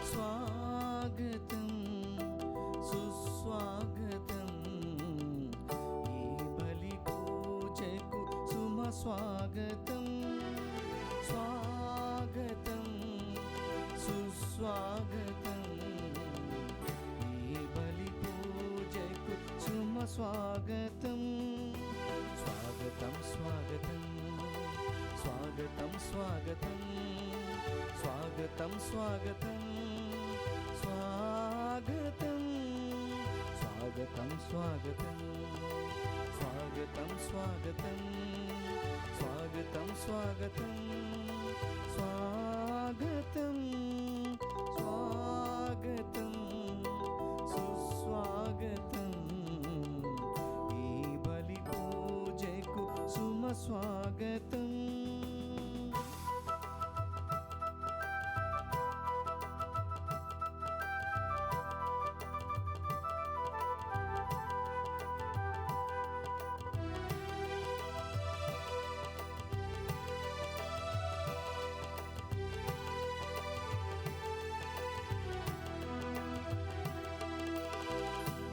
స్వాగతం సుస్వాగతం ఈ బలి పూజకు స్వాగతం స్వాగతం సుస్వాగతం ఈ బలి పూజకు స్వాగతం స్వాగతం స్వాగతం స్వాగతం స్వాగతం స్వాగతం స్వాగతం స్వాగతం స్వాగతం స్వాగతం స్వాగతం స్వాగతం స్వాగతం స్వాగతం స్వాగతం స్వాగతం సుస్వాగతం ఈ బలి పూజకు స్వాగతం.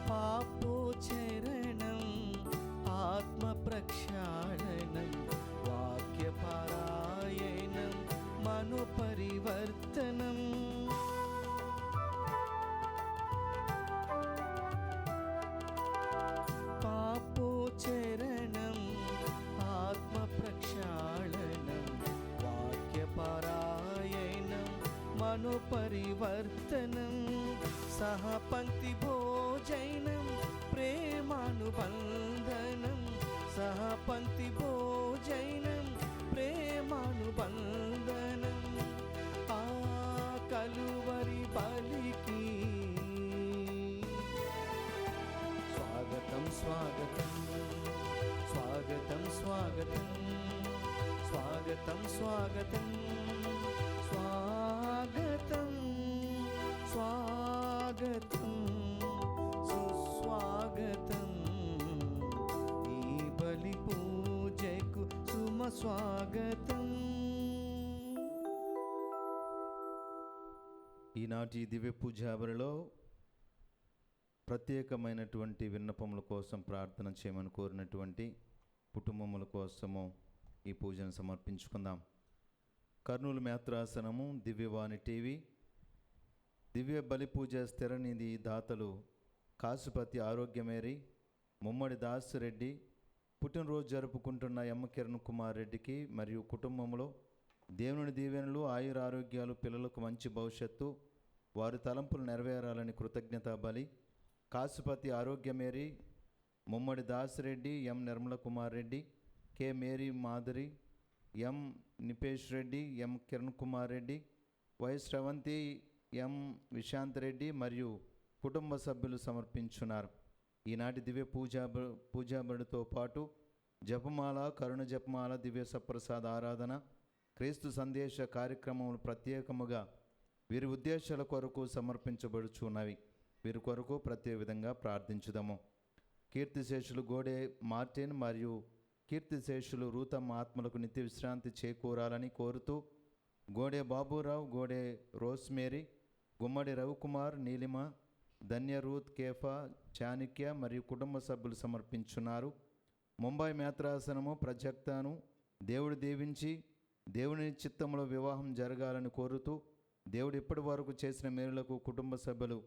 పాపోచరణం ఆత్మ ప్రక్షాళనం వాక్యపారాయణం మనోపరివర్తనం పాపోచరణం ఆత్మ ప్రక్షాళనం వాక్యపారాయణం మనోపరివర్తనం సహపంక్తి భోజనం ప్రేమానుబంధనం సహపంక్తి భోజనం ప్రేమానుబంధనం ఆ కలువరి బలికి స్వాగతం స్వాగతం స్వాగతం స్వాగతం స్వాగతం స్వాగతం స్వాగతం స్వాగతం సుస్వాగతం ఈ బలి పూజకు స్వాగతం. ఈనాటి దివ్య పూజాబలిలో ప్రత్యేకమైనటువంటి విన్నపముల కోసం ప్రార్థన చేయమని కోరినటువంటి కుటుంబముల కోసము ఈ పూజను సమర్పించుకుందాం. కర్నూలు మేత్రాసనము, దివ్యవాణి టీవీ, దివ్య బలి పూజ స్థిరనిధి దాతలు కాసుపతి ఆరోగ్యమేరి, ముమ్మడి దాసిరెడ్డి, పుట్టినరోజు జరుపుకుంటున్న ఎమ్మ కిరణ్ కుమార్ రెడ్డికి మరియు కుటుంబంలో దేవుని దీవెనలు, ఆయుర ఆరోగ్యాలు, పిల్లలకు మంచి భవిష్యత్తు, వారి తలంపులు నెరవేరాలని కృతజ్ఞతా బలి. Kasupathi Arogyamary, Mummadi Dasireddy, M Nirmala Kumar Reddy, K Mary Madhuri, M Nipesh Reddy, M Kiran Kumar Reddy, Y Sravanthi, M Vishanth Reddy మరియు కుటుంబ సభ్యులు సమర్పించున్నారు. ఈనాటి దివ్య పూజాబడితో పాటు జపమాల, కరుణ జపమాల, దివ్య సప్రసాద ఆరాధన, క్రీస్తు సందేశ కార్యక్రమములు ప్రత్యేకముగా వీరి ఉద్దేశాల కొరకు సమర్పించబడుచున్నవి. వీరి కొరకు ప్రత్యేక విధంగా ప్రార్థించుదాము. కీర్తిశేషులు గోడే మార్టిన్ మరియు కీర్తిశేషులు రూతమ్మ ఆత్మలకు నిత్య విశ్రాంతి చేకూరాలని కోరుతూ గోడే బాబురావు, గోడే రోస్మేరీ, గుమ్మడి రవికుమార్, నీలిమ, ధన్య, రూత్, కేఫా, చాణక్య మరియు కుటుంబ సభ్యులు సమర్పించున్నారు. ముంబై మేత్రాసనము ప్రజక్తాను దేవుడు దీవించి దేవుని చిత్తంలో వివాహం జరగాలని కోరుతూ దేవుడు ఇప్పటి వరకు చేసిన మేలులకు కుటుంబ సభ్యులు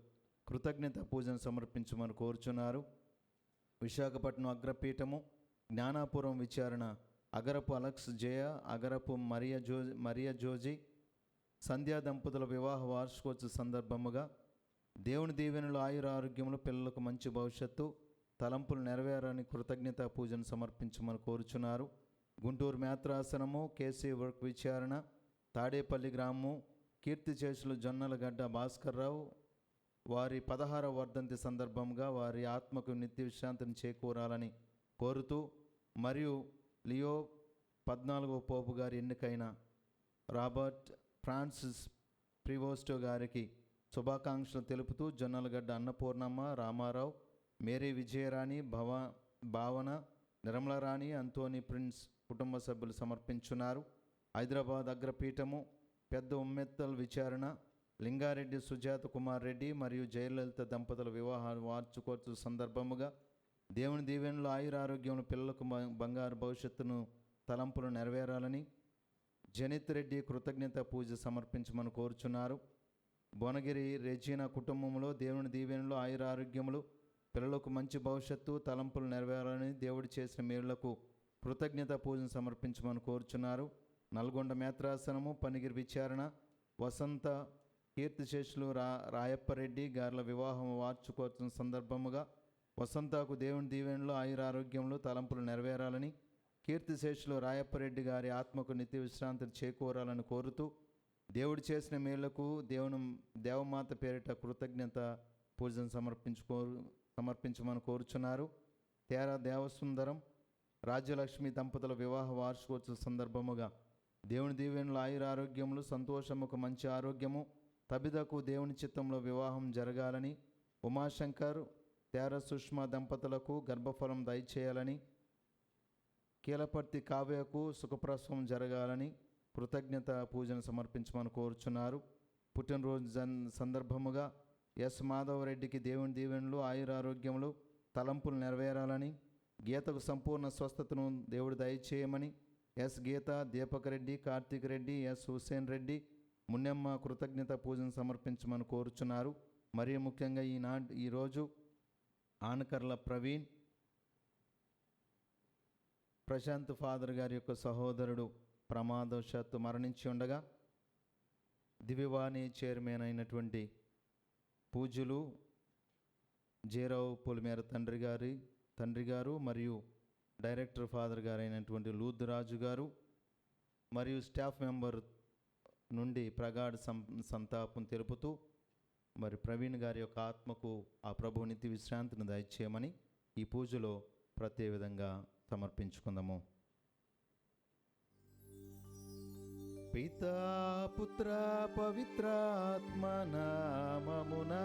కృతజ్ఞత పూజను సమర్పించమని కోరుచున్నారు. విశాఖపట్నం అగ్రపీఠము, జ్ఞానాపురం విచారణ, అగరపు అలెక్స్ జయ, అగరపు మరియా జోజీ సంధ్యా దంపతుల వివాహ వార్షికోత్సవ సందర్భముగా దేవుని దీవెనలు, ఆయుర ఆరోగ్యములు, పిల్లలకు మంచి భవిష్యత్తు, తలంపులు నెరవేరని కృతజ్ఞత పూజను సమర్పించమని కోరుచున్నారు. గుంటూరు మేత్రాసనము, కేసీ వర్క్ విచారణ, తాడేపల్లి గ్రామము, కీర్తిశేషులు జొన్నలగడ్డ భాస్కర్రావు వారి 16వ వర్ధంతి సందర్భంగా వారి ఆత్మకు నిత్య విశ్రాంతిని చేకూరాలని కోరుతూ మరియు లియో 14వ పోపు గారి ఎన్నికైన రాబర్ట్ ఫ్రాన్సిస్ ప్రివోస్టో గారికి శుభాకాంక్షలు తెలుపుతూ జొన్నలగడ్డ అన్నపూర్ణమ్మ, రామారావు, మేరీ విజయరాణి, భావన, నిర్మలరాణి, అంతోని ప్రిన్స్ కుటుంబ సభ్యులు సమర్పించున్నారు. హైదరాబాద్ అగ్రపీఠము, పెద్ద ఉమ్మెత్తల్ విచారణ, లింగారెడ్డి సుజాత కుమార్ రెడ్డి మరియు జయలలిత దంపతుల వివాహాలు వార్చుకోవచ్చు సందర్భముగా దేవుని దీవెనలు ఆయురారోగ్యములు పిల్లలకు బంగారు భవిష్యత్తును తలంపులు నెరవేరాలని జనిత్ రెడ్డి కృతజ్ఞత పూజ సమర్పించమని కోరుచున్నారు. భువనగిరి రెజీనా కుటుంబంలో దేవుని దీవెనలు ఆయురారోగ్యములు పిల్లలకు మంచి భవిష్యత్తు తలంపులు నెరవేరాలని దేవుడు చేసిన మేలులకు కృతజ్ఞత పూజను సమర్పించమని కోరుచున్నారు. నల్గొండ మేత్రాసనము పనిగిరి విచారణ వసంత కీర్తిశేషులు రాయప్పరెడ్డి గార్ల వివాహం వార్చుకోవచ్చిన సందర్భముగా వసంతకు దేవుని దీవెనలు ఆయురారోగ్యములు తలంపులు నెరవేరాలని కీర్తిశేషులు రాయప్పరెడ్డి గారి ఆత్మకు నిత్య విశ్రాంతిని చేకూరాలని కోరుతూ దేవుడు చేసిన మేళ్లకు దేవమాత పేరిట కృతజ్ఞత పూజను సమర్పించమని కోరుచున్నారు. తేరా దేవసుందరం రాజ్యలక్ష్మి దంపతుల వివాహ వార్షికోత్సవ సందర్భముగా దేవుని దీవెనలు ఆయురారోగ్యములు సంతోషముకు మంచి ఆరోగ్యము తబిదకు దేవుని చిత్తంలో వివాహం జరగాలని ఉమాశంకర్ తేరా సుష్మా దంపతులకు గర్భఫలం దయచేయాలని కీలపర్తి కావ్యకు సుఖప్రసవం జరగాలని కృతజ్ఞత పూజను సమర్పించమని కోరుచున్నారు. పుట్టినరోజు సందర్భముగా ఎస్ మాధవరెడ్డికి దేవుని దీవెనలు ఆయురారోగ్యములు తలంపులు నెరవేరాలని గీతకు సంపూర్ణ స్వస్థతను దేవుడు దయచేయమని ఎస్ గీత దీపక్ రెడ్డి కార్తీక్ రెడ్డి ఎస్ హుసేన్ రెడ్డి మున్నెమ్మ కృతజ్ఞత పూజను సమర్పించమని కోరుచున్నారు. మరియు ముఖ్యంగా ఈరోజు ఆనకర్ల ప్రవీణ్ ప్రశాంత్ ఫాదర్ గారి యొక్క సహోదరుడు ప్రమాదవశాత్తు మరణించి ఉండగా దివ్యవాణి చైర్మన్ అయినటువంటి పూజ్యులు జేరావు పొలిమేర తండ్రి గారు మరియు డైరెక్టర్ ఫాదర్ గారు అయినటువంటి లూద్రాజు గారు మరియు స్టాఫ్ మెంబర్ నుండి ప్రగాఢ సంతాపం తెలుపుతూ మరి ప్రవీణ్ గారి యొక్క ఆత్మకు ఆ ప్రభు నిత్య విశ్రాంతిని దయచేయమని ఈ పూజలో ప్రత్యేక విధంగా సమర్పించుకుందాము. పితా పుత్ర పవిత్రాత్మ నామమునా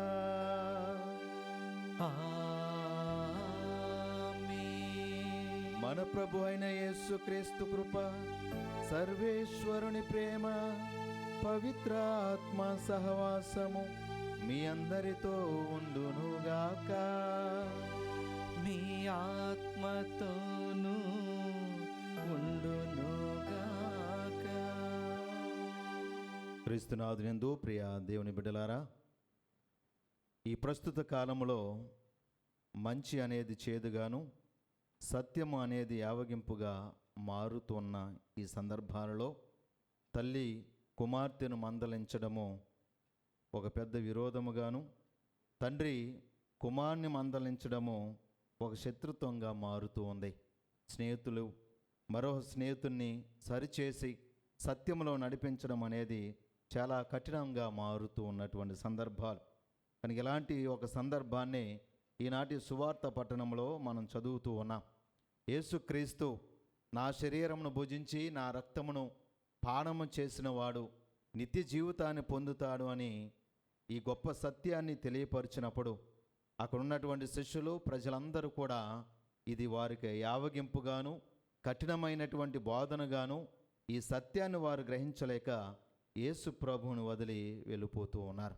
మన ప్రభు అయిన యేసుక్రీస్తు కృప సర్వేశ్వరుని ప్రేమ పవిత్రాత్మ సహవాసము మీ అందరితో ఉండునుగాక. మీ ఆత్మతోనూ ఉండునుగాక. క్రీస్తునాథునందు ప్రియ దేవుని బిడ్డలారా, ఈ ప్రస్తుత కాలంలో మంచి అనేది చేదుగాను సత్యము అనేది యావగింపుగా మారుతున్న ఈ సందర్భాలలో తల్లి కుమార్తెను మందలించడము ఒక పెద్ద విరోధముగాను తండ్రి కుమార్ని మందలించడము ఒక శత్రుత్వంగా మారుతూ ఉంది. స్నేహితులు మరో స్నేహితుడిని సరిచేసి సత్యంలో నడిపించడం అనేది చాలా కఠినంగా మారుతూ ఉన్నటువంటి సందర్భాలు. కనుక ఇలాంటి ఒక సందర్భాన్ని ఈనాటి సువార్త పట్టణంలో మనం చదువుతూ ఉన్నాం. యేసుక్రీస్తు నా శరీరమును భుజించి నా రక్తమును పానము చేసిన వాడు నిత్య జీవితాన్ని పొందుతాడు అని ఈ గొప్ప సత్యాన్ని తెలియపరిచినప్పుడు అక్కడ ఉన్నటువంటి శిష్యులు ప్రజలందరూ కూడా ఇది వారికి యావగింపుగాను కఠినమైనటువంటి బోధనగాను ఈ సత్యాన్ని వారు గ్రహించలేక యేసు ప్రభువును వదిలి వెళ్ళిపోతూ ఉన్నారు.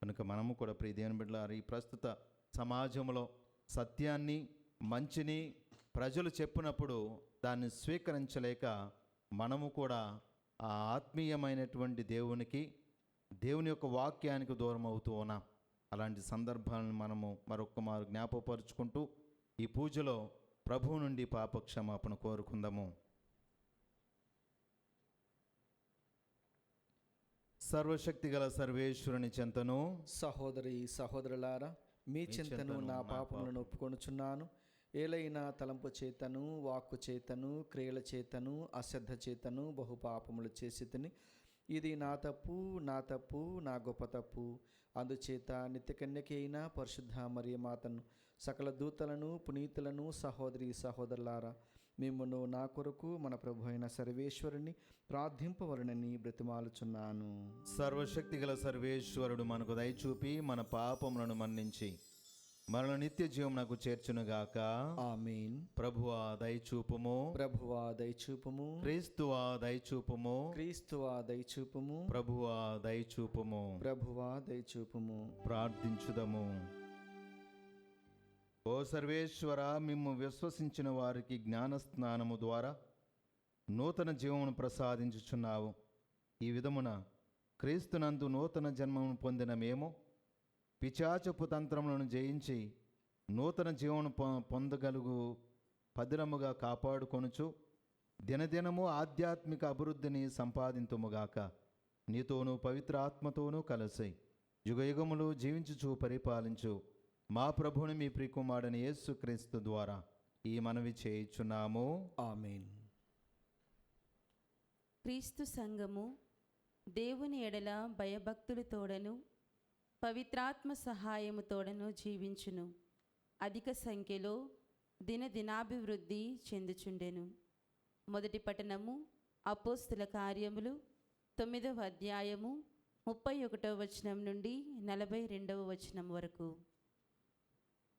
కనుక మనము కూడా ప్రియ దేవుని బిడ్డలారా, ఈ ప్రస్తుత సమాజంలో సత్యాన్ని మంచిని ప్రజలు చెప్పినప్పుడు దాన్ని స్వీకరించలేక మనము కూడా ఆ ఆత్మీయమైనటువంటి దేవుని యొక్క వాక్యానికి దూరం అవుతూ ఉన్నాం. అలాంటి సందర్భాలను మనము మరొక మారు జ్ఞాపకపరుచుకుంటూ ఈ పూజలో ప్రభువు నుండి పాపక్షమాపణ కోరుకుందాము. సర్వశక్తి గల సర్వేశ్వరుని చెంతను సహోదరులారా, మీ చింతను నా పాపములను ఒప్పుకొనుచున్నాను. ఏలైనా తలంపు చేతను వాక్కు చేతను క్రియల చేతను అశ్రద్ధ చేతను బహుపాపములు చేసి తిని, ఇది నా తప్పు నా గొప్ప తప్పు. అందుచేత నిత్యకన్యకి అయిన పరిశుద్ధ మరియమాతను సకల దూతలను పునీతులను సహోదరులారా, మిమ్మును నా కొరకు మన ప్రభు అయిన సర్వేశ్వరుని ప్రార్థింపవలనని బ్రతిమాలుచున్నాను. సర్వశక్తి గల సర్వేశ్వరుడు మనకు దయచూపి మన పాపములను మన్నించి మరణ నిత్య జీవం నాకు చేర్చునుగాక. ఆమేన్. ప్రభువా దయచూపుము. ప్రభువా దయచూపుము. క్రీస్తువా దయచూపుము. క్రీస్తువా దయచూపుము. ప్రభువా దయచూపుము. ప్రభువా దయచూపుము. ప్రార్థించుదము. ఓ సర్వేశ్వర, మిమ్ము విశ్వసించిన వారికి జ్ఞానస్నానము ద్వారా నూతన జీవమును ప్రసాదించుచున్నావు. ఈ విధమున క్రీస్తునందు నూతన జన్మమును పొందిన మేము పిశాచపు తంత్రములను జయించి నూతన జీవమును పొందగలుగు పదిలముగా కాపాడుకొనుచు దినదినము ఆధ్యాత్మిక అభివృద్ధిని సంపాదింతుముగాక. నీతోనూ పవిత్ర ఆత్మతోనూ కలిసి యుగయుగములు జీవించుచు పరిపాలించు మా ప్రభువుని మీ ప్రియకుమారుడైన యేసుక్రీస్తు ద్వారా ఈ మనవి చేయుచున్నాము. ఆమేన్. క్రీస్తు సంఘము దేవుని ఎడల భయభక్తులతోడను పవిత్రాత్మ సహాయముతోడను జీవించును. అధిక సంఖ్యలో దినదినాభివృద్ధి చెందుచుండెను. మొదటి పట్టణము అపోస్తుల కార్యములు 9వ అధ్యాయము 31వ వచనం నుండి 42వ వచనం వరకు.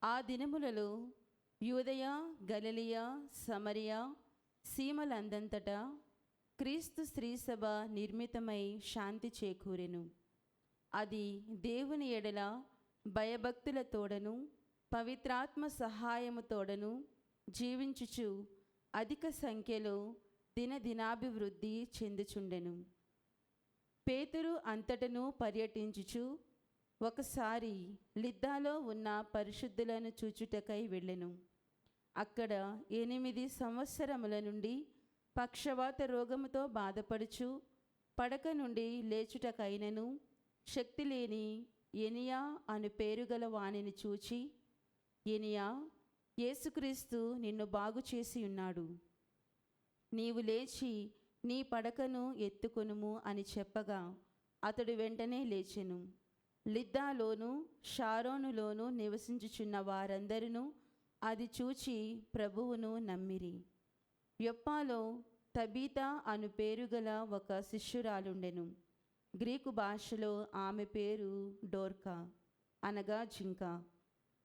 ఆ దినములలో యూదయ, గలిలయ, సమరయ సీమలందంతటా క్రీస్తు స్త్రీసభ నిర్మితమై శాంతి చేకూరెను. అది దేవుని ఎడల భయభక్తులతోడను పవిత్రాత్మ సహాయముతోడను జీవించుచు అధిక సంఖ్యలో దినదినాభివృద్ధి చెందుచుండెను. పేతురు అంతటను పర్యటించుచు ఒకసారి లిద్దాలో ఉన్న పరిశుద్ధులను చూచుటకై వెళ్ళెను. అక్కడ 8 సంవత్సరముల నుండి పక్షవాత రోగముతో బాధపడుచు పడక నుండి లేచుటకైనను శక్తి లేని ఎనియా అను పేరుగల వానిని చూచి, ఎనియా, యేసుక్రీస్తు నిన్ను బాగు చేసి ఉన్నాడు. నీవు లేచి నీ పడకను ఎత్తుకొనుము అని చెప్పగా అతడు వెంటనే లేచెను. లిద్దాలోను షారోనులోను నివసించుచున్న వారందరూ అది చూచి ప్రభువును నమ్మిరి. యొప్పాలో తబీతా అను పేరుగల ఒక శిష్యురాలుండెను. గ్రీకు భాషలో ఆమె పేరు డోర్కా, అనగా జింక.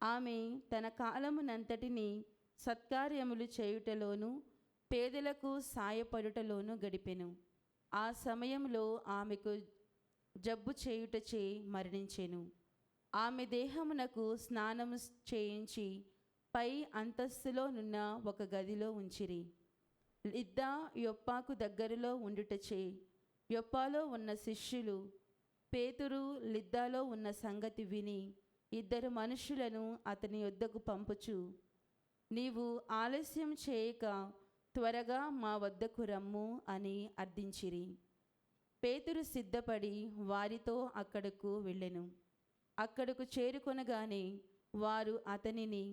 ఆమె తన కాలమునంతటిని సత్కార్యములు చేయుటలోను పేదలకు సాయపడుటలోను గడిపెను. ఆ సమయంలో ఆమెకు జబ్బు చేయుటచే మరణించెను. ఆమె దేహమునకు స్నానము చేయించి పై అంతస్తులోనున్న ఒక గదిలో ఉంచిరి. లిద్దా యొప్పాకు దగ్గరలో ఉండుటచే యొప్పాలో ఉన్న శిష్యులు పేతురు లిద్దాలో ఉన్న సంగతి విని 2 మనుషులను అతని యొద్దకు పంపుచు, నీవు ఆలస్యం చేయక త్వరగా మా వద్దకు రమ్ము అని అర్థించిరి. పేతురు సిద్ధపడి వారితో అక్కడకు వెళ్ళెను. అక్కడకు చేరుకొనగానే వారు అతనిని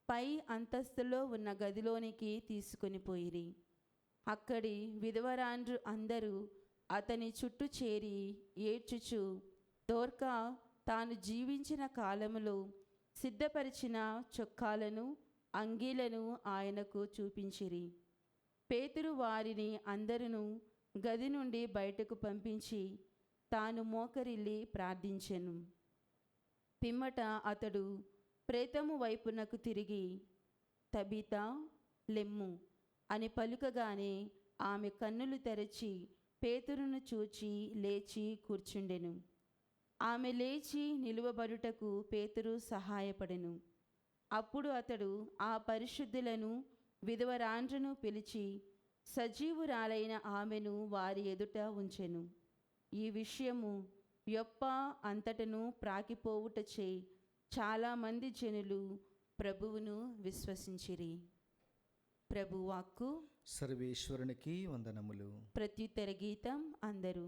పై అంతస్తులో ఉన్న గదిలోనికి తీసుకొని పోయిరి. అక్కడి విధవరాండ్రు అందరూ అతని చుట్టూ చేరి ఏడ్చుచు దోర్కా తాను జీవించిన కాలములో సిద్ధపరిచిన చొక్కాలను, అంగీలను ఆయనకు చూపించిరి. పేతురు వారిని అందరూ గది నుండి బయటకు పంపించి తాను మోకరిల్లి ప్రార్థించెను. పిమ్మట అతడు ప్రేతము వైపునకు తిరిగి, తబీతా, లెమ్ము అని పలుకగానే ఆమె కన్నులు తెరచి పేతురును చూచి లేచి కూర్చుండెను. ఆమె లేచి నిలువబడుటకు పేతురు సహాయపడెను. అప్పుడు అతడు ఆ పరిశుద్ధులను విధవరాండ్రను పిలిచి సజీవురాలైన ఆమెను వారి ఎదుట ఉంచెను. ఈ విషయము యొప్ప అంతటను ప్రాకిపోవుటచే చాలామంది జనులు ప్రభువును విశ్వసించిరి. ప్రభువాక్కు. సర్వేశ్వరునికి వందనములు. ప్రత్యుత్తర గీతం అందరూ.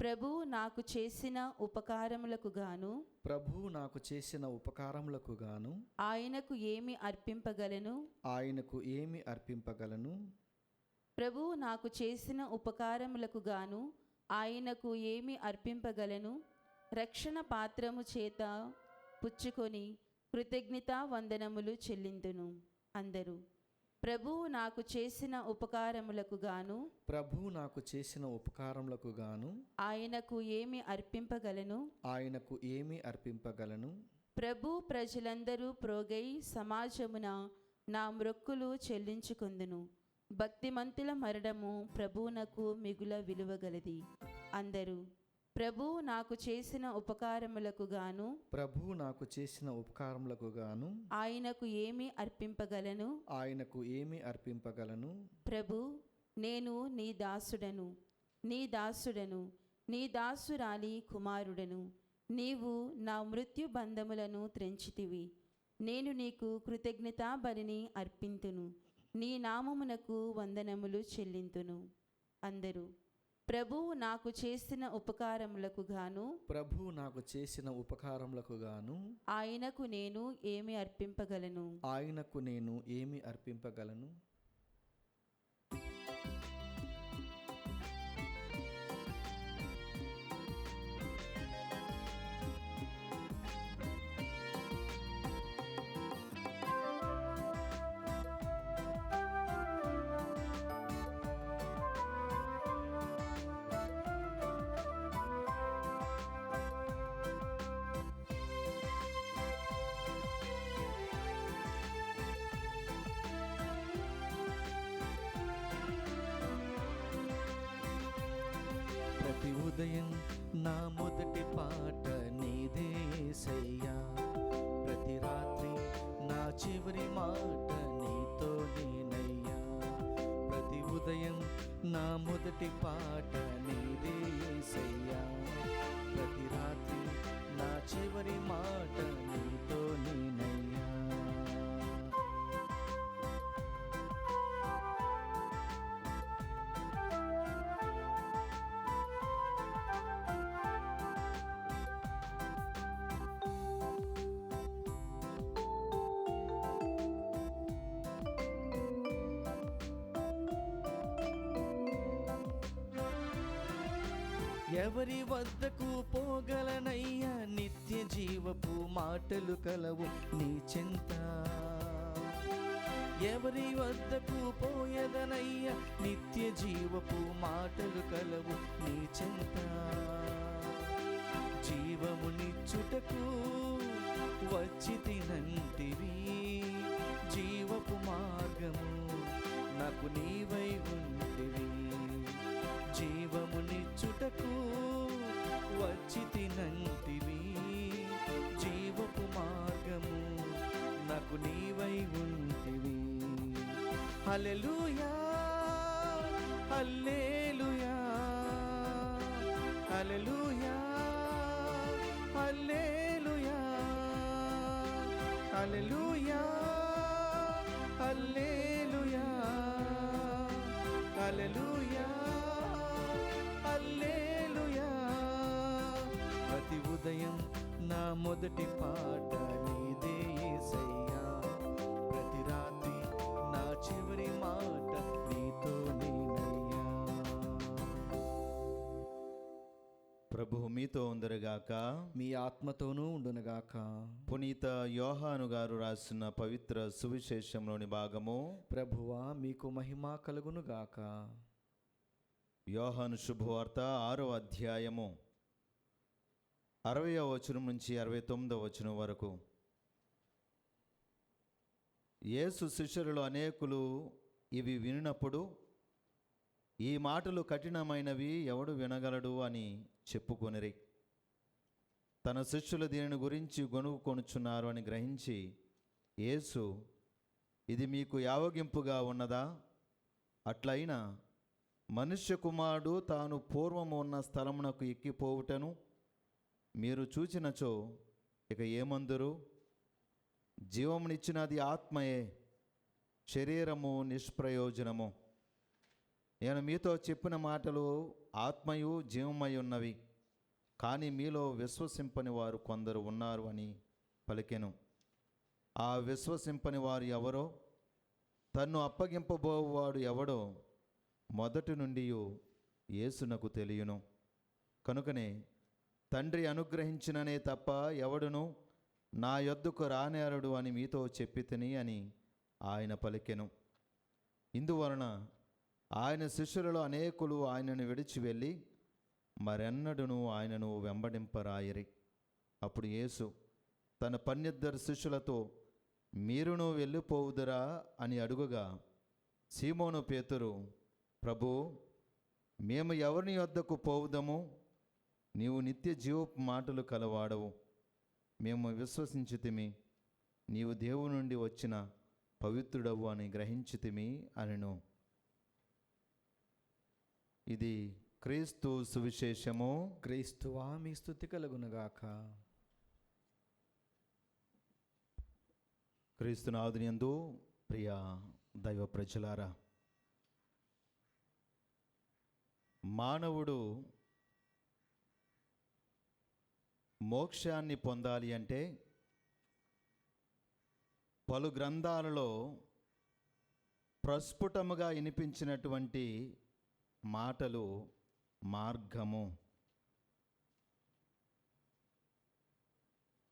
ప్రభువు నాకు చేసిన ఉపకారములకు గాను, ప్రభువు నాకు చేసిన ఉపకారములకు గాను ఆయనకు ఏమి అర్పింపగలను, ఆయనకు ఏమి అర్పింపగలను. ప్రభువు నాకు చేసిన ఉపకారములకు గాను ఆయనకు ఏమి అర్పింపగలను. రక్షణ పాత్రము చేత పుచ్చుకొని కృతజ్ఞతా వందనములు చెల్లిందును. అందరూ. ప్రభువు నాకు చేసిన ఉపకారములకు గాను, ప్రభువు నాకు చేసిన ఉపకారములకు గాను ఆయనకు ఏమి అర్పింపగలను, ఆయనకు ఏమి అర్పింపగలను. ప్రభు ప్రజలందరూ ప్రోగై సమాజమున నా మ్రొక్కులు చెల్లించుకొందును. భక్తిమంతుల మరణము ప్రభువునకు మిగుల విలువగలది. అందరూ ప్రభు నాకు చేసిన ఉపకారములకు గాను ప్రభు నాకు చేసిన ఉపకారములకు గాను ఆయనకు ఏమి అర్పింపగలను? ఆయనకు ఏమి అర్పింపగలను? ప్రభు, నేను నీ దాసుడను, నీ దాసుడను, నీ దాసురాలి కుమారుడను. నీవు నా మృత్యు బంధములను త్రెంచితివి. నేను నీకు కృతజ్ఞతా బలిని అర్పింతును. నీ నామమునకు వందనములు చెల్లింతును. అందరూ ప్రభువు నాకు చేసిన ఉపకారములకు గాను ప్రభు నాకు చేసిన ఉపకారములకు గాను ఆయనకు నేను ఏమి అర్పింపగలను? ఆయనకు నేను ఏమి అర్పింపగలను? ప్రతి ఉదయం నా మొదటి పాట నీదే యేసయ్యా. ప్రతి రాత్రి నా చివరి మాట నీతో నేనయ్యా. ప్రతి ఉదయం నా మొదటి పాట నీదే యేసయ్యా. ప్రతి రాత్రి నా చివరి మాట నీతో నేనయ్యా. ఎవరి వద్దకు పోగలనయ్యా? నిత్య జీవపు మాటలు కలవు నీ చెంత. ఎవరి వద్దకు పోయదనయ్యా? నిత్య జీవపు మాటలు కలవు నీ చెంత. జీవమునిచ్చుటకు వచ్చి తినంటివి. జీవపు మార్గము నాకు నీవై ఉంటివి. జీవమునిచ్చుటకు వచ్చి తినంటివి. జీవపు మార్గము నాకు నీవై ఉంటివి. హల్లెలూయా, హల్లెలూయా, హల్లెలూయా, హల్లెలూయా, హల్లెలూయా, హల్లెలూయా, హల్లెలూయా, హల్లెలూయా. ప్రతి ఉదయం నా మొదటి పాట నీదే యేసయ్యా. ప్రతి రాత్రి నా చివరి మాట నీతో నేనయ్యా. ప్రభువు మీతో ఉందరుగాక, మీ ఆత్మతోనూ ఉండునుగాక. పునీత యోహాను గారు రాసిన పవిత్ర సువిశేషంలోని భాగము. ప్రభువా మీకు మహిమ కలుగునుగాక. యోహాను శుభవార్త 6వ అధ్యాయము 60వ వచనం నుంచి 69వ వచనం వరకు. యేసు శిష్యులలో అనేకులు ఇవి వినినప్పుడు, ఈ మాటలు కఠినమైనవి, ఎవడు వినగలడు అని చెప్పుకొనిరి. తన శిష్యులు దీనిని గురించి గొనుక్కొనుచున్నారు అని గ్రహించి యేసు, ఇది మీకు యావగింపుగా ఉన్నదా? అట్లయినా మనుష్య కుమారుడు తాను పూర్వము ఉన్న స్థలమునకు ఎక్కిపోవుటను మీరు చూచినచో ఇక ఏమందురు? జీవమునిచ్చినది ఆత్మయే, శరీరము నిష్ప్రయోజనము. నేను మీతో చెప్పిన మాటలు ఆత్మయు జీవమై ఉన్నవి, కానీ మీలో విశ్వసింపని వారు కొందరు ఉన్నారు అని పలికెను. ఆ విశ్వసింపని వారు ఎవరో, తన్ను అప్పగింపబోవాడు ఎవడో మొదటి నుండి యేసునకు తెలియను. కనుకనే తండ్రి అనుగ్రహించిననే తప్ప ఎవడును నా యొద్దకు రానేరడు అని మీతో చెప్పితిని అని ఆయన పలికెను. ఇందువలన ఆయన శిష్యులలో అనేకులు ఆయనను విడిచి వెళ్ళి మరెన్నడూను ఆయనను వెంబడింపరాయిరి. అప్పుడు యేసు తన 12 శిష్యులతో మీరును వెళ్ళిపోవుదురా అని అడుగుగా సీమోను పేతురు, ప్రభు, మేము ఎవరిని వద్దకు పోవుదము? నీవు నిత్య జీవపు మాటలు కలవాడవు. మేము విశ్వసించితిమి, నీవు దేవుని నుండి వచ్చిన పవిత్రుడవు అని గ్రహించితిమి అనెను. ఇది క్రీస్తు సువిశేషము. క్రీస్తువా మీ స్తుతి కలుగునుగాక. క్రీస్తునాథునియందు ప్రియ దైవ ప్రజలారా, మానవుడు మోక్షాన్ని పొందాలి అంటే పలు గ్రంథాలలో ప్రస్ఫుటముగా వినిపించినటువంటి మాటలు మార్గము.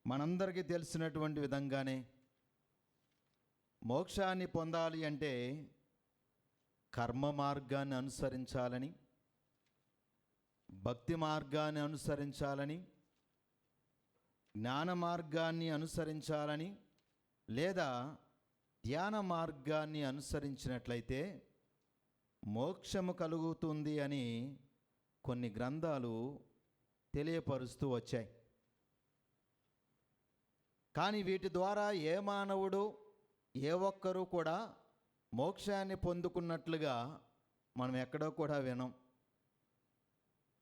మనందరికీ తెలిసినటువంటి విధంగానే మోక్షాన్ని పొందాలి అంటే కర్మ మార్గాన్ని అనుసరించాలని, భక్తి మార్గాన్ని అనుసరించాలని, జ్ఞాన మార్గాన్ని అనుసరించాలని, లేదా ధ్యాన మార్గాన్ని అనుసరించినట్లయితే మోక్షము కలుగుతుంది అని కొన్ని గ్రంథాలు తెలియపరుస్తూ వచ్చాయి. కానీ వీటి ద్వారా ఏ మానవుడు, ఏ ఒక్కరూ కూడా మోక్షాన్ని పొందుకున్నట్లుగా మనం ఎక్కడో కూడా వినం.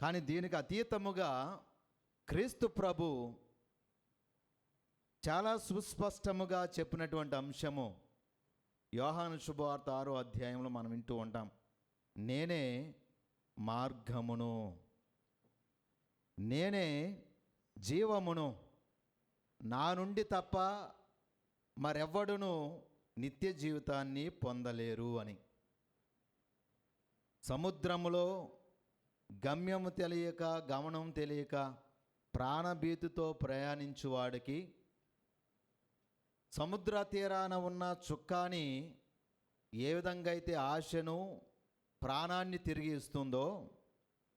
కానీ దీనికి అతీతముగా క్రీస్తు ప్రభు చాలా సుస్పష్టముగా చెప్పినటువంటి అంశము యోహాను శుభవార్త 6వ అధ్యాయంలో మనం వింటూ ఉంటాం. నేనే మార్గమును, నేనే జీవమును, నా నుండి తప్ప మరెవ్వడును నిత్య జీవితాన్ని పొందలేరు అని. సముద్రములో గమ్యము తెలియక, గమనం తెలియక ప్రాణభీతితో ప్రయాణించువాడికి సముద్ర తీరాన ఉన్న చుక్కాని ఏ విధంగా అయితే ఆశను, ప్రాణాన్ని తిరిగి ఇస్తుందో,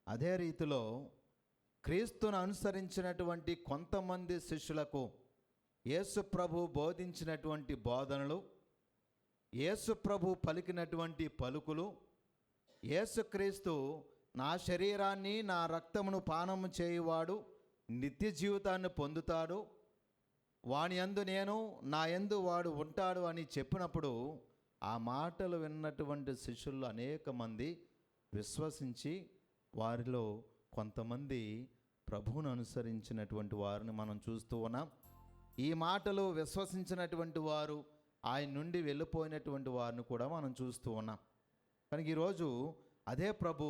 అదే రీతిలో క్రీస్తును అనుసరించినటువంటి కొంతమంది శిష్యులకు యేసు ప్రభు బోధించినటువంటి బోధనలు, యేసు ప్రభు పలికినటువంటి పలుకులు, యేసుక్రీస్తు నా శరీరాన్ని, నా రక్తమును పానము చేయువాడు నిత్య జీవితాన్ని పొందుతాడు, వాని యందు నేను, నా యందు వాడు ఉంటాడు అని చెప్పినప్పుడు ఆ మాటలు విన్నటువంటి శిష్యులు అనేక మంది విశ్వసించి వారిలో కొంతమంది ప్రభువును అనుసరించినటువంటి వారిని మనం చూస్తూ ఉన్నాం. ఈ మాటలు విశ్వసించినటువంటి వారు ఆయన నుండి వెళ్ళిపోయినటువంటి వారిని కూడా మనం చూస్తూ ఉన్నాం. కనుక ఈరోజు అదే ప్రభు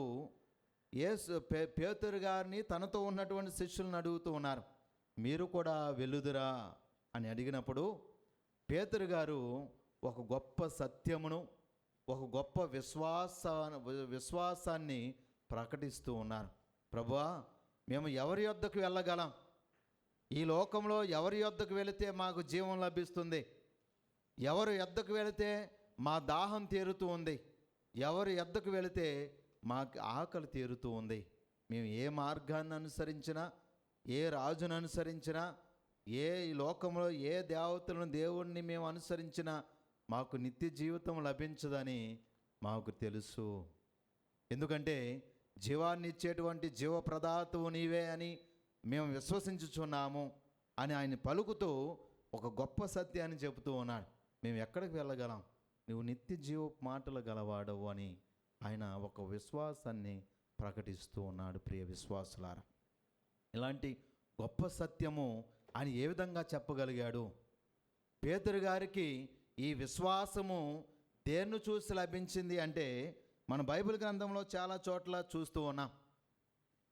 పేతురు గారిని తనతో ఉన్నటువంటి శిష్యులను అడుగుతూ ఉన్నారు, మీరు కూడా వెళ్ళుదురా అని అడిగినప్పుడు పేతురు గారు ఒక గొప్ప సత్యమును, ఒక గొప్ప విశ్వాసాన్ని ప్రకటిస్తూ ఉన్నారు. ప్రభువా, మేము ఎవరి యొద్దకు వెళ్ళగలం? ఈ లోకంలో ఎవరి యొద్దకు వెళితే మాకు జీవం లభిస్తుంది? ఎవరి యొద్దకు వెళితే మా దాహం తీరుతూ ఉంది? ఎవరి యొద్దకు వెళితే మాకు ఆకలి తీరుతూ ఉంది? మేము ఏ మార్గాన్ని అనుసరించినా, ఏ రాజును అనుసరించినా, ఏ లోకంలో ఏ దేవతలను, దేవుణ్ణి మేము అనుసరించినా మాకు నిత్య జీవితం లభించదని మాకు తెలుసు. ఎందుకంటే జీవాన్ని ఇచ్చేటువంటి జీవప్రదాతవు నీవే అని మేము విశ్వసించుచున్నాము అని ఆయన పలుకుతూ ఒక గొప్ప సత్యాన్ని చెబుతూ ఉన్నాడు. మేము ఎక్కడికి వెళ్ళగలం? నువ్వు నిత్య జీవ మాటలు గలవాడవు అని ఆయన ఒక విశ్వాసాన్ని ప్రకటిస్తూ ఉన్నాడు. ప్రియ విశ్వాసులారా, ఇలాంటి గొప్ప సత్యము ఆయన ఏ విధంగా చెప్పగలిగాడు? పేతురు గారికి ఈ విశ్వాసము దేన్ని చూసి లభించింది అంటే మన బైబిల్ గ్రంథంలో చాలా చోట్ల చూస్తూ ఉన్నాం.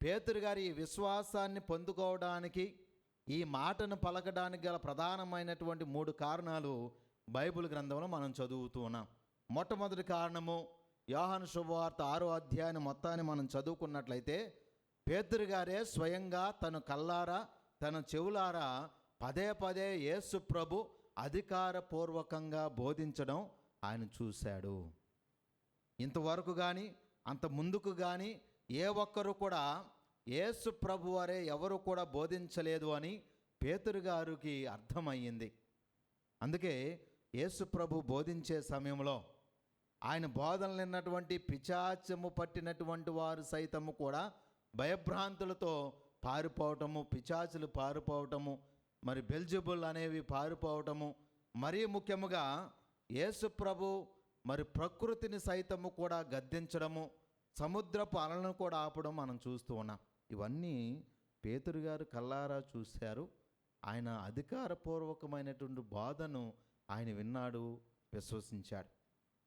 పేతురు గారి ఈ విశ్వాసాన్ని పొందుకోవడానికి, ఈ మాటను పలకడానికి గల ప్రధానమైనటువంటి 3 కారణాలు బైబిల్ గ్రంథంలో మనం చదువుతూ ఉన్నాం. మొట్టమొదటి కారణము యోహాను శుభవార్త 6వ అధ్యాయం మొత్తాన్ని మనం చదువుకున్నట్లయితే పేతురు గారే స్వయంగా తన కళ్ళారా, తన చెవులారా పదే పదే యేసు ప్రభు అధికారపూర్వకంగా బోధించడం ఆయన చూశాడు. ఇంతవరకు కానీ అంత ముందుకు కానీ ఏ ఒక్కరు కూడా యేసు ప్రభు వారే ఎవరు కూడా బోధించలేదు అని పేతురు గారికి అర్థమయ్యింది. అందుకే యేసు ప్రభు బోధించే సమయంలో ఆయన బోధనలు విన్నటువంటి పిశాచము పట్టినటువంటి వారు సైతము కూడా భయభ్రాంతులతో పారిపోవటము, పిశాచులు పారిపోవటము, మరి బెల్జెబుల్ అనేవి పారిపోవటము, మరీ ముఖ్యముగా యేసు ప్రభు మరి ప్రకృతిని సైతము కూడా గద్దించడము, సముద్రపు అలలను కూడా ఆపడం మనం చూస్తూ ఉన్నాం. ఇవన్నీ పేతురు గారు కల్లారా చూశారు. ఆయన అధికారపూర్వకమైనటువంటి బోధను ఆయన విన్నాడు, విశ్వసించాడు.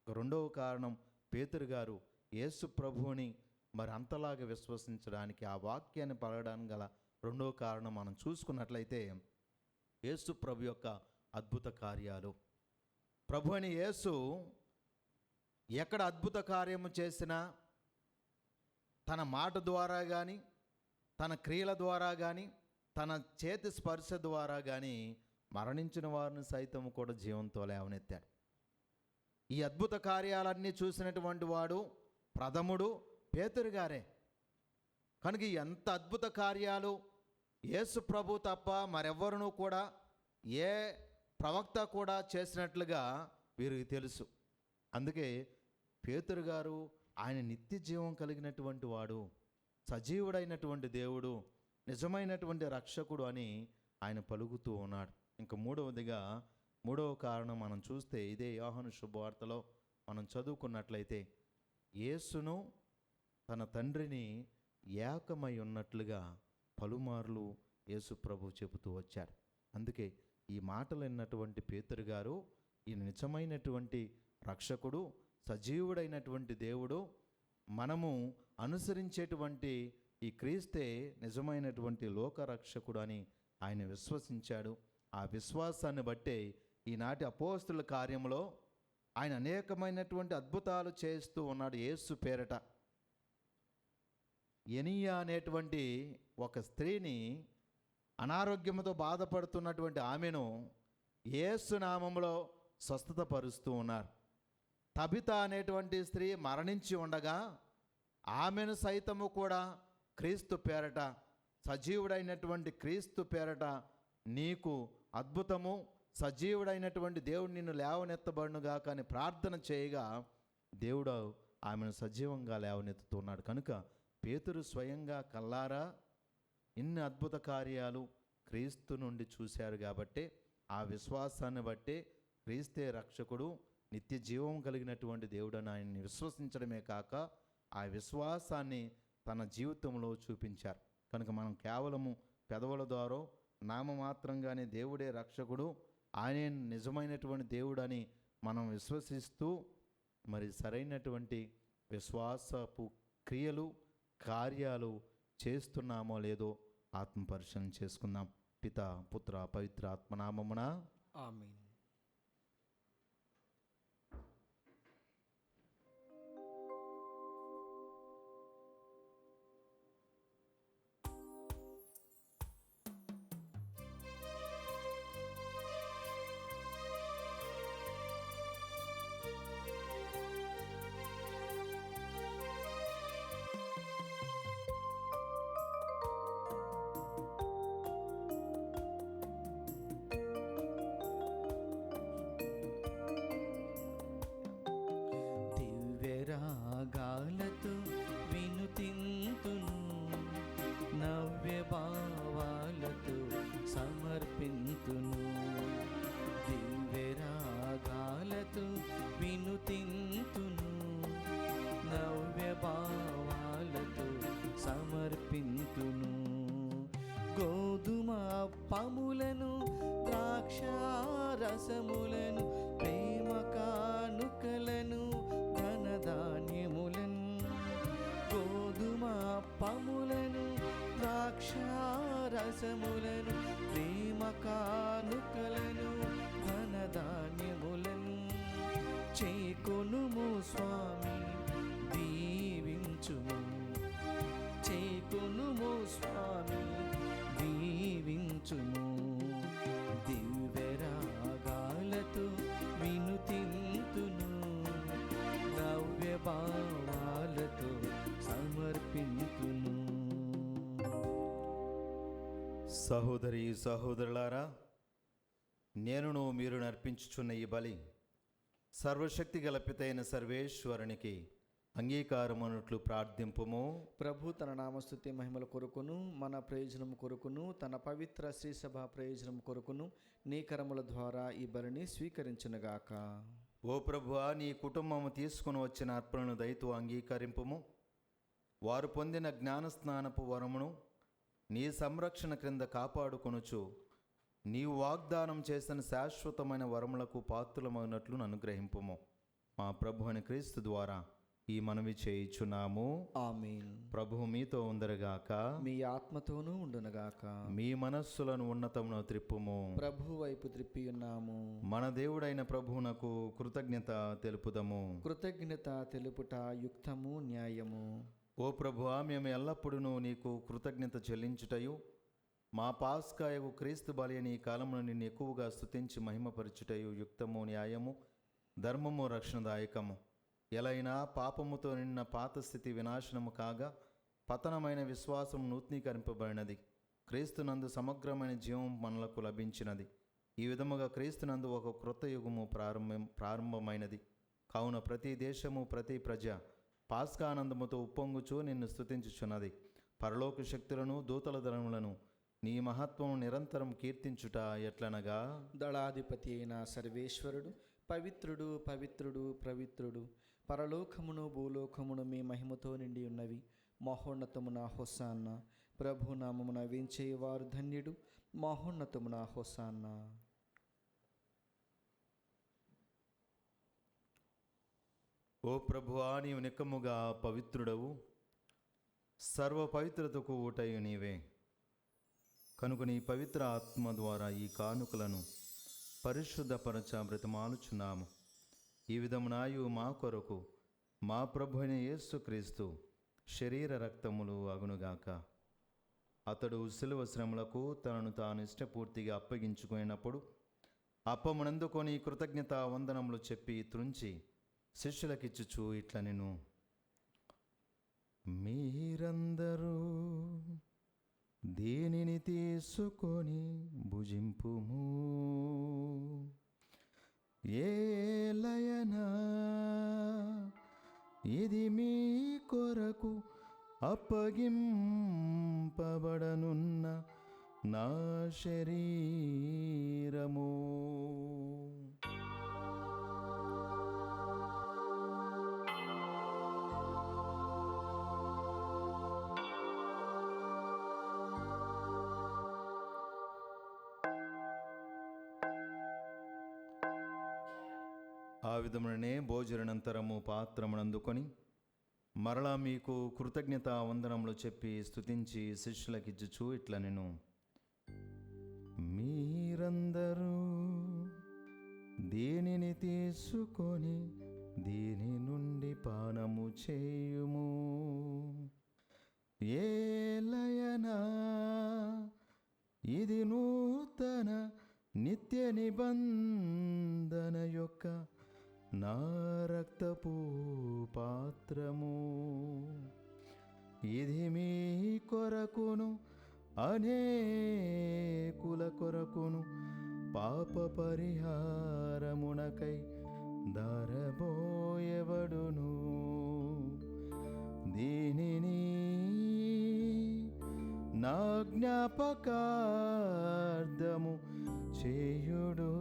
రెండవ కారణం, పేతురు గారు యేసు ప్రభువుని మరి అంతలాగా విశ్వసించడానికి, ఆ వాక్యాన్ని పలకడానికి గల రెండవ కారణం మనం చూసుకున్నట్లయితే యేసు ప్రభు యొక్క అద్భుత కార్యాలు. ప్రభు అని యేసు ఎక్కడ అద్భుత కార్యము చేసినా తన మాట ద్వారా కానీ, తన క్రియల ద్వారా కానీ, తన చేతి స్పర్శ ద్వారా కానీ మరణించిన వారిని సైతం కూడా జీవంతో లేవనెత్తాడు. ఈ అద్భుత కార్యాలన్నీ చూసినటువంటి వాడు ప్రథముడు పేతురు గారే. కనుక ఎంత అద్భుత కార్యాలు యేసు ప్రభు తప్ప మరెవ్వరూ కూడా, ఏ ప్రవక్త కూడా చేసినట్లుగా వీరికి తెలుసు. అందుకే పేతురు గారు ఆయన నిత్య జీవం కలిగినటువంటి వాడు, సజీవుడైనటువంటి దేవుడు, నిజమైనటువంటి రక్షకుడు అని ఆయన పలుకుతూ ఉన్నాడు. ఇంకా మూడవ కారణం మనం చూస్తే ఇదే యోహాను శుభవార్తలో మనం చదువుకున్నట్లయితే యేసును తన తండ్రిని ఏకమై ఉన్నట్లుగా పలుమార్లు యేసు ప్రభు చెబుతూ వచ్చాడు. అందుకే ఈ మాటలు విన్నటువంటి పేతురు గారు ఈ నిజమైనటువంటి రక్షకుడు, సజీవుడైనటువంటి దేవుడు, మనము అనుసరించేటువంటి ఈ క్రీస్తే నిజమైనటువంటి లోకరక్షకుడు అని ఆయన విశ్వసించాడు. ఆ విశ్వాసాన్ని బట్టే ఈనాటి అపోస్తుల కార్యంలో ఆయన అనేకమైనటువంటి అద్భుతాలు చేస్తూ ఉన్నాడు. యేసు పేరట ఎనియా అనేటువంటి ఒక స్త్రీని, అనారోగ్యంతో బాధపడుతున్నటువంటి ఆమెను యేసు నామములో స్వస్థత పరుస్తూ ఉన్నారు. తబిత అనేటువంటి స్త్రీ మరణించి ఉండగా ఆమెను సైతము కూడా క్రీస్తు పేరట, సజీవుడైనటువంటి క్రీస్తు పేరట నీకు అద్భుతము, సజీవుడైనటువంటి దేవుడు నిన్ను లేవనెత్తబడునుగా కానీ ప్రార్థన చేయగా దేవుడు ఆమెను సజీవంగా లేవనెత్తుతున్నాడు. కనుక పేతురు స్వయంగా కల్లారా ఇన్ని అద్భుత కార్యాలు క్రీస్తు నుండి చూశారు. కాబట్టి ఆ విశ్వాసాన్ని బట్టే క్రీస్తే రక్షకుడు, నిత్య జీవం కలిగినటువంటి దేవుడని ఆయన్ని విశ్వసించడమే కాక ఆ విశ్వాసాన్ని తన జీవితంలో చూపించారు. కనుక మనం కేవలము పెదవుల ద్వారా నామమాత్రంగానే దేవుడే రక్షకుడు, ఆయనే నిజమైనటువంటి దేవుడని మనం విశ్వసిస్తూ మరి సరైనటువంటి విశ్వాసపు క్రియలు, కార్యాలు చేస్తున్నామో లేదో ఆత్మపరిశీలన చేసుకుందాం. పిత, పుత్ర, పవిత్ర ఆత్మనామమున ఆమేన్. దివ్యరాగాలతో వినుతింతును, నవ్య భావాలతో సమర్పింతును. దివ్యరాగాలతో వినుతింతును, నవ్య భావాలతో సమర్పింతును. గోధుమ అప్పములను, ద్రాక్షారసములను, ప్రేమ కానుకలను, ధనధాన్యములను, గోధుమ అప్పములను, ద్రాక్షారసములను, ప్రేమ కానుకలను, ధనధాన్యములను చేకొనుము స్వామి, దీవించుము. చేకొనుము స్వామి, దీవించుము. దివ్యరాగాలతో వినుతింతును, నవ్య భావాలతో సమర్పింతును. సహోదరి సహోదరులారా, నేనును మీరు నర్పించుచున్న ఈ బలి సర్వశక్తి గల పితైన సర్వేశ్వరునికి అంగీకారమనుట్లు ప్రార్థింపుము. ప్రభు తన నామస్తుతి మహిమల కొరకును మన ప్రయోజనం కొరకును తన పవిత్ర శ్రీసభ ప్రయోజనం కొరకును నీ కరముల ద్వారా ఈ బలిని స్వీకరించునుగాక. ఓ ప్రభువా, నీ కుటుంబము తీసుకుని వచ్చిన అర్పణను దయతో అంగీకరింపుము. వారు పొందిన జ్ఞానస్నానపు వరమును నీ సంరక్షణ క్రింద కాపాడుకొనుచు నీవు వాగ్దానం చేసిన శాశ్వతమైన వరములకు పాత్రులమైనట్లు అనుగ్రహింపుము. మా ప్రభు అని క్రీస్తు ద్వారా ఈ మనవి చేయుచున్నాము. ఆమేన్. ప్రభువు మీతో ఉందరుగాక, మీ ఆత్మతోనూ ఉండునుగాక. మీ మనస్సులను ఉన్నతమును త్రిప్పుము. ప్రభు వైపు త్రిప్పి ఉన్నాము. మన దేవుడైన ప్రభువునకు కృతజ్ఞత తెలుపుదము. కృతజ్ఞత తెలుపుట యుక్తము, న్యాయము. ఓ ప్రభువా, మేము ఎల్లప్పుడూ నీకు కృతజ్ఞత చెల్లించుటయు మా పాస్కాయకు క్రీస్తు బలి అని ఈ కాలమును నిన్ను ఎక్కువగా స్తుతించి మహిమపరచుటయు యుక్తము, న్యాయము, ధర్మము, రక్షణదాయకము. ఎలైనా పాపముతో నిన్న పాత స్థితి వినాశనము కాగా పతనమైన విశ్వాసం నూతనీకరింపబడినది. క్రీస్తునందు సమగ్రమైన జీవం మనలకు లభించినది. ఈ విధముగా క్రీస్తునందు ఒక క్రొత్త యుగము ప్రారంభమైనది. కావున ప్రతి దేశము ప్రతి ప్రజ పాస్కానందముతో ఉప్పొంగుచూ నిన్ను స్తుతించుచున్నది. పరలోక శక్తులను దూతల దళములను నీ మహత్వము నిరంతరం కీర్తించుట ఎట్లనగా, దళాధిపతి అయిన సర్వేశ్వరుడు పవిత్రుడు పవిత్రుడు పవిత్రుడు, పరలోకమును భూలోకమును మీ మహిమతో నిండి ఉన్నవి. మహోన్నతమున హోసాన్న. ప్రభు నామమున వేంచేవారు ధన్యుడు. మహోన్నతమున హోసాన్న. ఓ ప్రభువా, నీవు నిక్కముగా పవిత్రుడవు, సర్వ పవిత్రతకు ఊటయు నీవే. కనుక నీ పవిత్ర ఆత్మ ద్వారా ఈ కానుకలను పరిశుద్ధపరచ బ్రతిమాలుచున్నాము. ఈ విధమునాయు మా కొరకు మా ప్రభు అయిన యేసుక్రీస్తు శరీర రక్తములు అగునుగాక. అతడు శిలువ శ్రమలకు తనను తాను ఇష్టపూర్తిగా అప్పగించుకున్నప్పుడు అప్పమునందుకొని కృతజ్ఞత వందనములు చెప్పి త్రుంచి శిష్యులకిచ్చుచు ఇట్ల నేను, మీరందరూ దీనిని తీసుకొని భుజింపుము. ఏలయనా ఇది మీ కొరకు అప్పగింపబడనున్న నా శరీరము. ఆ విధముననే భోజనంతరము పాత్రమునందుకొని మరలా మీకు కృతజ్ఞత వందనములు చెప్పి స్తుతించి శిష్యులకిచ్చుచు ఇట్ల నేను, మీరందరూ దీనిని తీసుకొని దీని నుండి పానము చేయుము. ఏలయనా ఇది నూతన నిత్య నిబంధన యొక్క నా రక్తపు పాత్రము. ఇది మీ కొరకును అనేకుల కొరకును పాప పరిహారమునకై దారబోయబడును. దీనిని నా జ్ఞాపకార్థము చేయుడు.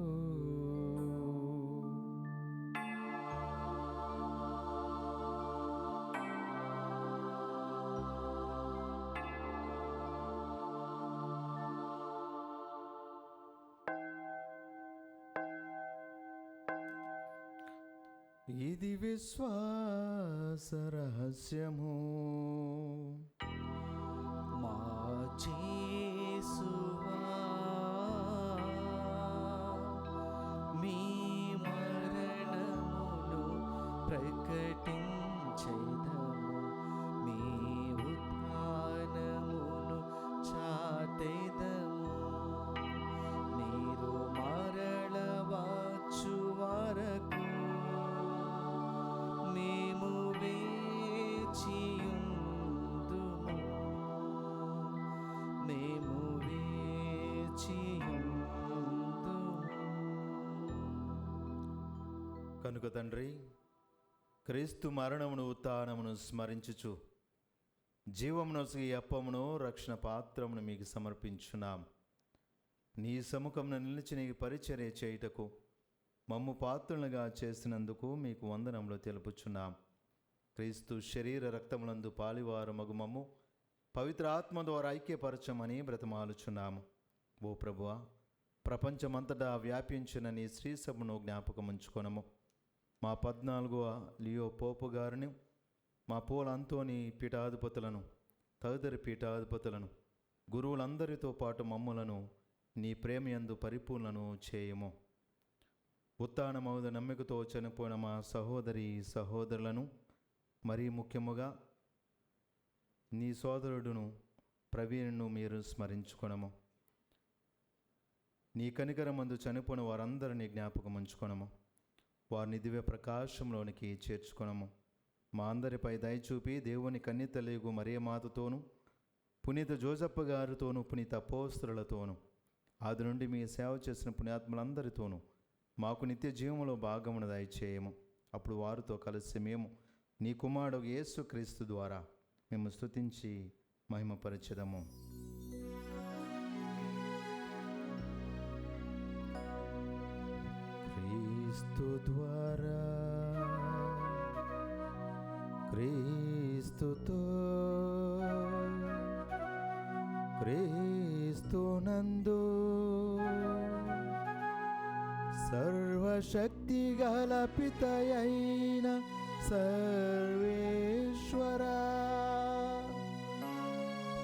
ఇది విశ్వాస రహస్యము. మా యేసువా, మీ మరణమును ప్రకటించెదము, మీ ఉత్థానమును చాటెదము. మీరు మరల వచ్చు వరకు మేము వేచియుందుము, మేము వేచియుందుము. కనుక తండ్రి, క్రీస్తు మరణమును ఉత్థానమును స్మరించుచు జీవమును ఈ అప్పమును రక్షణ పాత్రమును మీకు సమర్పించున్నాం. నీ సముఖమున నిలిచి నీ పరిచర్య చేయుటకు మమ్ము పాత్రులుగా చేసినందుకు మీకు వందనములు తెలుపుచున్నాం. క్రీస్తు శరీర రక్తములందు పాలివారు మగు మమ్ము పవిత్ర ఆత్మ ద్వారా ఐక్యపరచమని బ్రతమాలుచున్నాము. ఓ ప్రభువా, ప్రపంచమంతటా వ్యాపించిన నీ శ్రీసభను జ్ఞాపకముంచుకొనము. మా 14వ లియో పోపు గారిని, మా పూల అంతోని పీఠాధిపతులను, తదితర పీఠాధిపతులను, గురువులందరితో పాటు మమ్ములను నీ ప్రేమయందు పరిపూర్ణను చేయము. ఉత్థానమౌద నమ్మికతో చనిపోయిన మా సహోదరి సహోదరులను, మరీ ముఖ్యముగా నీ సోదరుడును ప్రవీణ్ను మీరు స్మరించుకొనము. నీ కనికరమందు చనిపోయిన వారందరినీ జ్ఞాపకం ఉంచుకొనము. వారిని దివ్య ప్రకాశంలోనికి చేర్చుకొనము. మా అందరిపై దయచూపి దేవుని కన్యతలేగు మరియమాతతోనూ, పునీత జోజప్ప గారితోనూ, పునీత అపోస్తలులతోనూ, ఆది నుండి మీ సేవ చేసిన పుణ్యాత్ములందరితోనూ మాకు నిత్య జీవములో భాగమును దయచేయము. అప్పుడు వారితో కలిసి మేము నీ కుమారుడు యేసుక్రీస్తు ద్వారా మేము స్తుతించి మహిమపరచెదము. క్రీస్తు ద్వారా, క్రీస్తుతో, క్రీస్తునందు సర్వశక్తి గల పితయైన సర్వేశ్వరా,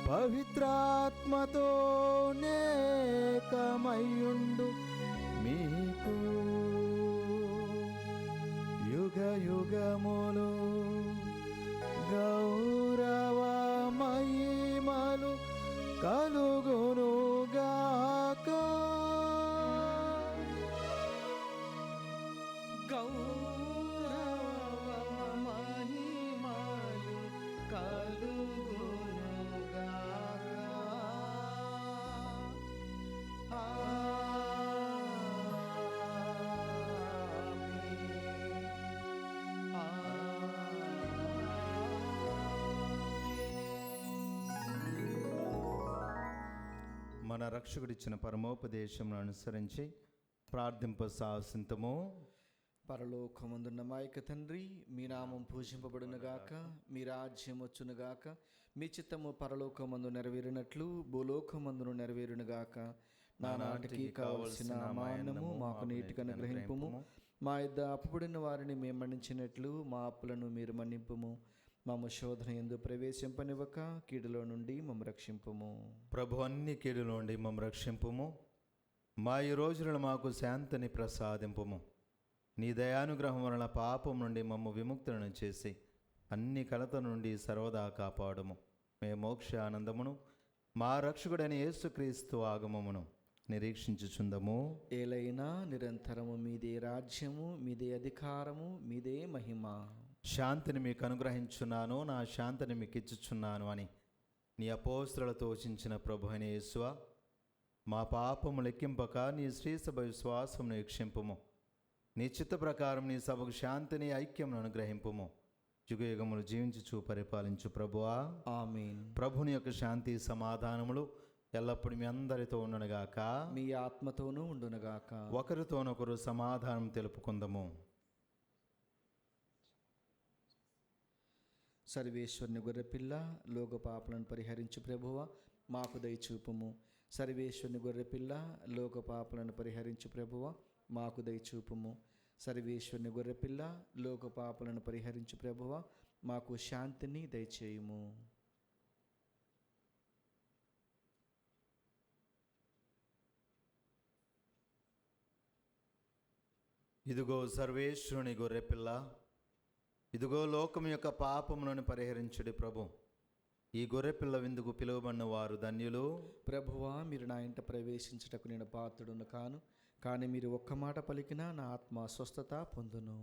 పవిత్రాత్మతో నేకమయుండు మీకు యుగ యుగములు గౌరవ మహిమలు కలుగునుగాక. గౌరవ మహిమలు కలుగునుగాక. మన రక్షకుడిచ్చిన పరమోపదేశమును అనుసరించి ప్రార్థింప సాహసింతము. పరలోకమందున్న మా యొక్క తండ్రి, మీ నామం పూజింపబడునుగాక, మీ రాజ్యం వచ్చునుగాక, మీ చిత్తము పరలోకమందు నెరవేరినట్లు భూలోకమందును నెరవేరునుగాక. నానాటికి కావలసిన మా అన్నము మాకు నీటికి అనుగ్రహింపుము. మా యొద్ద అప్పుబడిన వారిని మేము మన్నించినట్లు మా అప్పులను మీరు మన్నింపుము. మమ్మ శోధన యందు ప్రవేశింపనివ్వక కీడులో నుండి మమ్మ రక్షింపుము. ప్రభు, అన్ని కీడుల నుండి మమ్మ రక్షింపుము. మా ఈ రోజులను మాకు శాంతిని ప్రసాదింపుము. నీ దయానుగ్రహం వలన పాపం నుండి మమ్మ విముక్తులను చేసి అన్ని కలత నుండి సర్వదా కాపాడుము. మే మోక్ష ఆనందమును మా రక్షకుడైన యేసుక్రీస్తు ఆగమమును నిరీక్షించుచుందము. ఏలైనా నిరంతరము మీదే రాజ్యము, మీదే అధికారము, మీదే మహిమ. శాంతిని మీకు అనుగ్రహించున్నాను, నా శాంతిని మీకు ఇచ్చుచున్నాను అని నీ అపోస్తలులతో వచించిన ప్రభు అయిన యేసువా, మా పాపము లెక్కింపక నీ శ్రీసభ విశ్వాసమును వీక్షింపుము. నీ చిత్త ప్రకారం నీ సభకు శాంతిని ఐక్యమును అనుగ్రహింపుము. యుగయుగములు జీవించుచు పరిపాలించు ప్రభువా, ఆమేన్. ప్రభుని యొక్క శాంతి సమాధానములు ఎల్లప్పుడూ మీ అందరితో ఉండునుగాక, మీ ఆత్మతోనూ ఉండునుగాక. ఒకరితోనొకరు సమాధానం తెలుపుకుందము. సర్వేశ్వరుని గొర్రెపిల్ల, లోక పాపలను పరిహరించు ప్రభువా, మాకు దయచూపుము. సర్వేశ్వరుని గొర్రెపిల్ల, లోక పాపలను పరిహరించు ప్రభువా, మాకు దయచూపుము. సర్వేశ్వరుని గొర్రెపిల్ల, లోక పాపలను పరిహరించు ప్రభువా, మాకు శాంతిని దయచేయుము. ఇదిగో సర్వేశ్వరుని గొర్రెపిల్ల, ఇదిగో లోకం యొక్క పాపములను పరిహరించుడి ప్రభు. ఈ గొర్రెపిల్ల విందుకు పిలువబడిన వారు ధన్యులు. ప్రభువా, మీరు నా ఇంట ప్రవేశించుటకు నేను పాత్రుడును కాను, కానీ మీరు ఒక్క మాట పలికినా నా ఆత్మ స్వస్థత పొందును.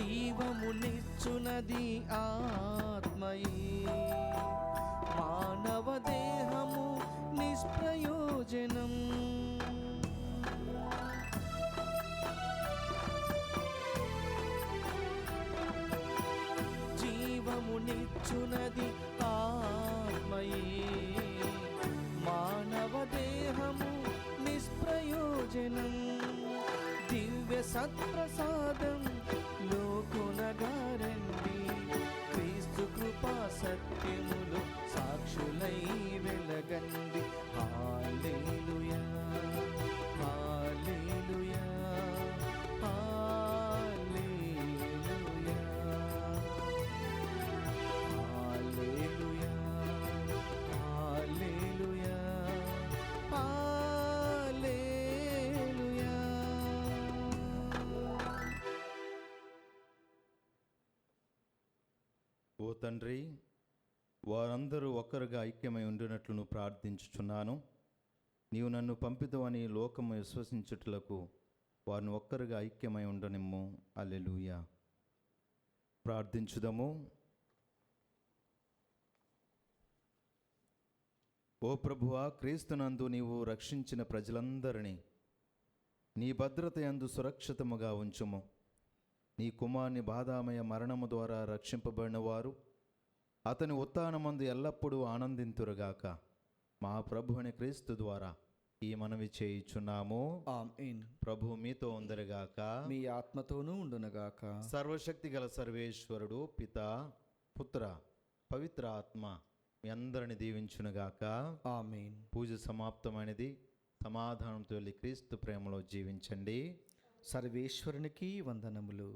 జీవమునిచ్చునది ఆత్మయే, మానవ దేహము నిష్ప్రయోజనం. జీవమునిచ్చునది ఆత్మయే, మానవ దేహము నిష్ప్రయోజనం. దివ్య సత్ప్రసాదం లోకొనగారండి, క్రీస్తు కృపా సత్యములు సాక్షులై వెలగండి. హల్లెలూయా, హల్లెలూయా, హల్లెలూయా, హల్లెలూయా, హల్లెలూయా, హల్లెలూయా. ఓ తండ్రి, వారందరూ ఒక్కరుగా ఐక్యమై ఉండినట్లు ప్రార్థించుచున్నాను. నీవు నన్ను పంపితవని లోకము విశ్వసించుటలకు వారిని ఒక్కరుగా ఐక్యమై ఉండనిమ్ము. హల్లెలూయా. ప్రార్థించుదము. ఓ ప్రభువా, క్రీస్తునందు నీవు రక్షించిన ప్రజలందరినీ నీ భద్రత యందు సురక్షితముగా ఉంచుము. నీ కుమారుని బాధామయ మరణము ద్వారా రక్షింపబడిన వారు అతని ఉత్థానమందు ఎల్లప్పుడూ ఆనందింతురుగాక. మా ప్రభువుని క్రీస్తు ద్వారా ఈ మనవి చేయుచున్నాము. ఆమేన్. ప్రభు మీతో ఉందరుగాక, మీ ఆత్మతోనూ ఉండునగాక. సర్వశక్తి గల సర్వేశ్వరుడు పిత, పుత్ర, పవిత్ర ఆత్మ మీ అందరిని దీవించునుగాక. ఆమేన్. పూజ సమాప్తమైనది. సమాధానంతో వెళ్ళి క్రీస్తు ప్రేమలో జీవించండి. సర్వేశ్వరునికి వందనములు.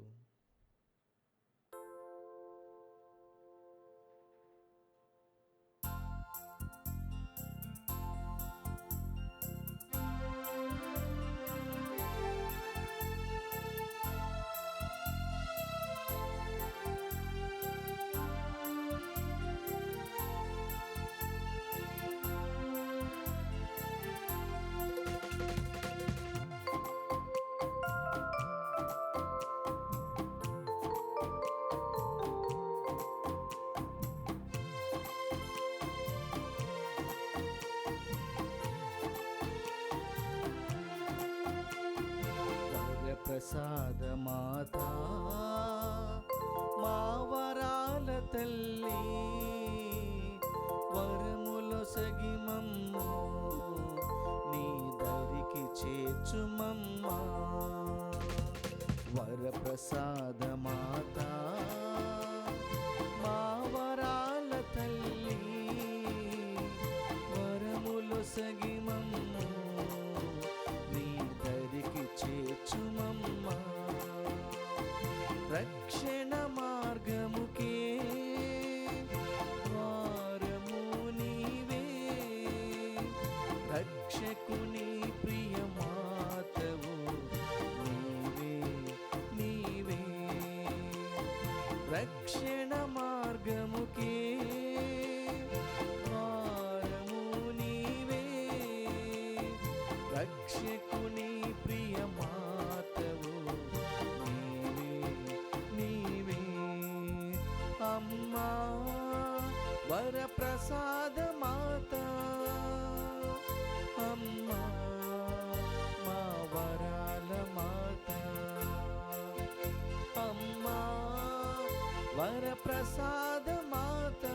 ప్రసాద మాత, మా వరాల తల్లి, వరములొసగి మమ్ము నీ దరికి చేర్చుమమ్మా. వరప్రసాద మాత, మా వరాల తల్లి, వరములొసగి మమ్ము నీ దరికి చేర్చుమమ్మా. రక్షణ మార్గముకే ద్వారము నీవే, రక్షకుని ప్రియ మాతవు నీవే, నీవే. రక్షణ మార్గముకే ద్వారము నీవే, రక్షకుని ప్రియ మాతవు నీవే, నీవే. అమ్మా వరప్రసాద మాత, అమ్మా మా వరాల మాత, అమ్మా వరప్రసాద మాత,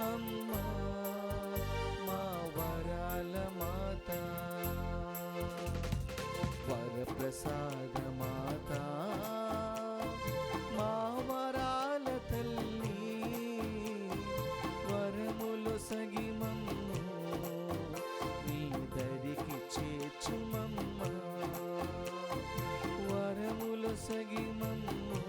అమ్మా మా వరాల మాత. వరప్రసాద మాత, మా వరాల తల్లి, వరములొసగి మమ్ము నీ దరికి చేర్చుమమ్మా. వరములొసగి మమ్ము